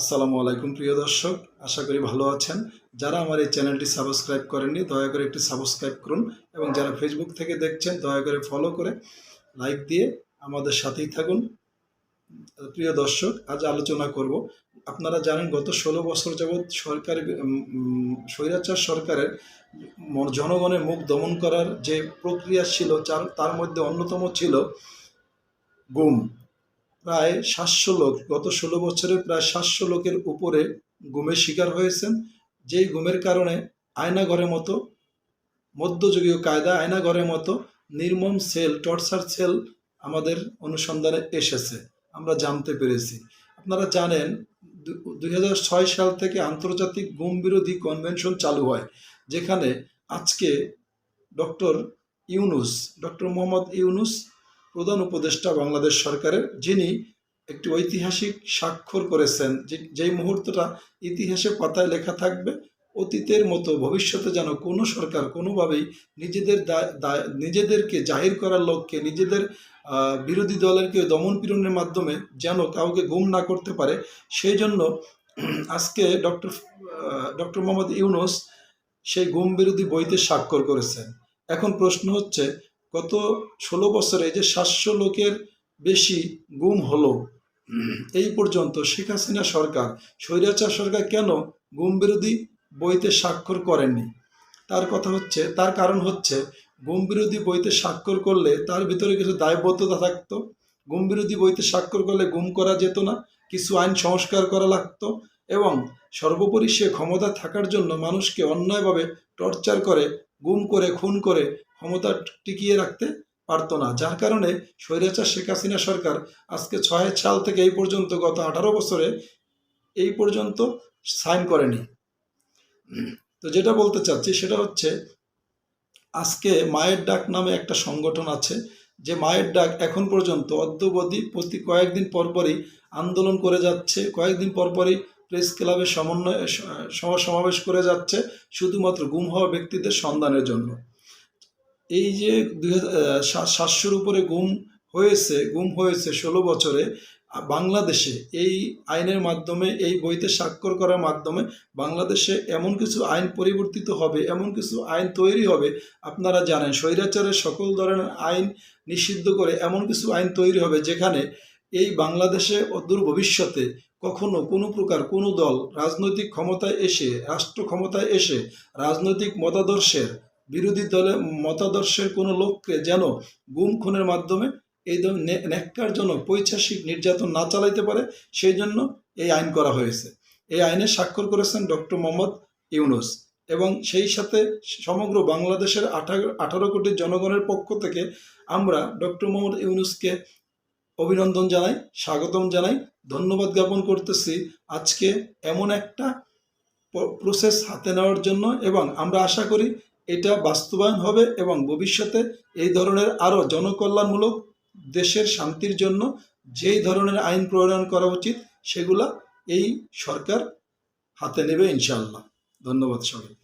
আসসালামু আলাইকুম প্রিয় দর্শক, আশা করি ভালো আছেন। যারা আমার এই চ্যানেলটি সাবস্ক্রাইব করেননি দয়া করে একটি সাবস্ক্রাইব করুন এবং যারা ফেসবুক থেকে দেখছেন দয়া করে ফলো করে লাইক দিয়ে আমাদের সাথেই থাকুন। প্রিয় দর্শক, আজ আলোচনা করব, আপনারা জানেন গত 16 বছর যাবৎ সরকারি স্বৈরাচার সরকারের জনগণের মুখ দমন করার যে প্রক্রিয়া ছিল তার মধ্যে অন্যতম ছিল গুম। প্রায় 700 লোক, গত 16 বছরে প্রায় 700 লোকের উপরে গুমের শিকার হয়েছেন। যেই গুমের কারণে আয়নাঘরের মতো, মধ্যযুগীয় কায়দা আয়নাঘরের মতো নির্মম সেল, টর্চার সেল আমাদের অনুসন্ধানে এসেছে, আমরা জানতে পেরেছি। আপনারা জানেন 2006 সাল থেকে আন্তর্জাতিক গুম বিরোধী কনভেনশন চালু হয়, যেখানে আজকে ডক্টর মোহাম্মদ ইউনূস প্রধান উপদেষ্টা বাংলাদেশ সরকারের, যিনি একটি ঐতিহাসিক স্বাক্ষর করেছেন, যেই মুহূর্তটা ইতিহাসে পাতায় লেখা থাকবে। অতীতের মতো ভবিষ্যতে যেন কোনো সরকার কোনোভাবেই নিজেদেরকে জাহির করার লক্ষ্যে, নিজেদের বিরোধী দলেরকে দমন পীড়নের মাধ্যমে যেন কাউকে গুম না করতে পারে, সেই জন্য আজকে ডক্টর মোহাম্মদ ইউনূস সেই গুম বিরোধী বইতে স্বাক্ষর করেছেন। এখন প্রশ্ন হচ্ছে, গত 16 বছরে যে 700 লোকের বেশি গুম হলো, এই পর্যন্ত শেখ হাসিনা সরকার, স্বৈরাচার সরকার কেন গুম বিরোধী বইতে স্বাক্ষর করেননি? তার কারণ হচ্ছে, গুম বিরোধী বইতে স্বাক্ষর করলে তার ভিতরে কিছু দায়বদ্ধতা থাকতো। গুম বিরোধী বইতে স্বাক্ষর করলে গুম করা যেত না, কিছু আইন সংস্কার করা লাগতো, এবং সর্বোপরি সে ক্ষমতা থাকার জন্য মানুষকে অন্যায়ভাবে টর্চার করে, গুম করে, খুন করে ক্ষমতা টিকিয়ে রাখতে পারতো না। যার কারণে স্বৈরাচার শেখ হাসিনা সরকার আজকে 6 সাল থেকে এই পর্যন্ত, গত 18 বছরে এই পর্যন্ত সাইন করেনি। তো যেটা বলতে চাচ্ছি সেটা হচ্ছে, আজকে মায়ের ডাক নামে একটা সংগঠন আছে, যে মায়ের ডাক এখন পর্যন্ত অদ্যবধি প্রতি কয়েকদিন পরপরই আন্দোলন করে যাচ্ছে, কয়েকদিন পরপরই প্রেস ক্লাবে সমাবেশ করে যাচ্ছে, শুধুমাত্র গুম হওয়া ব্যক্তিদের সন্ধানের জন্য। এই যে 700-র উপরে গুম হয়েছে 16 বছরে বাংলাদেশে, এই আইনের মাধ্যমে, এই বইতে স্বাক্ষর করার মাধ্যমে বাংলাদেশে এমন কিছু আইন পরিবর্তিত হবে, এমন কিছু আইন তৈরি হবে, আপনারা জানেন স্বৈরাচারের সকল ধরনের আইন নিষিদ্ধ করে এমন কিছু আইন তৈরি হবে, যেখানে এই বাংলাদেশে অদূর ভবিষ্যতে কখনো কোনো প্রকার কোনো দল রাজনৈতিক ক্ষমতায় এসে, রাষ্ট্র ক্ষমতায় এসে রাজনৈতিক বিরোধী দলের মতাদর্শের কোনো লোককে যেন গুম খুনের মাধ্যমে এই ন্যাক্কারজনক পৈশাচিক নির্যাতন না চালাইতে পারে, সেই জন্য এই আইন করা হয়েছে। এই আইনে স্বাক্ষর করেছেন ডক্টর মোহাম্মদ ইউনূস, এবং সেই সাথে সমগ্র বাংলাদেশের 18 কোটি জনগণের পক্ষ থেকে আমরা ডক্টর মোহাম্মদ ইউনূসকে অভিনন্দন জানাই, স্বাগতম জানাই, ধন্যবাদ জ্ঞাপন করতেছি আজকে এমন একটা প্রসেস হাতে নেওয়ার জন্য। এবং আমরা আশা করি এটা বাস্তবায়ন হবে, এবং ভবিষ্যতে এই ধরনের আরও জনকল্যাণমূলক, দেশের শান্তির জন্য যেই ধরনের আইন প্রণয়ন করা উচিত সেগুলা এই সরকার হাতে নেবে ইনশাআল্লাহ। ধন্যবাদ সবাই।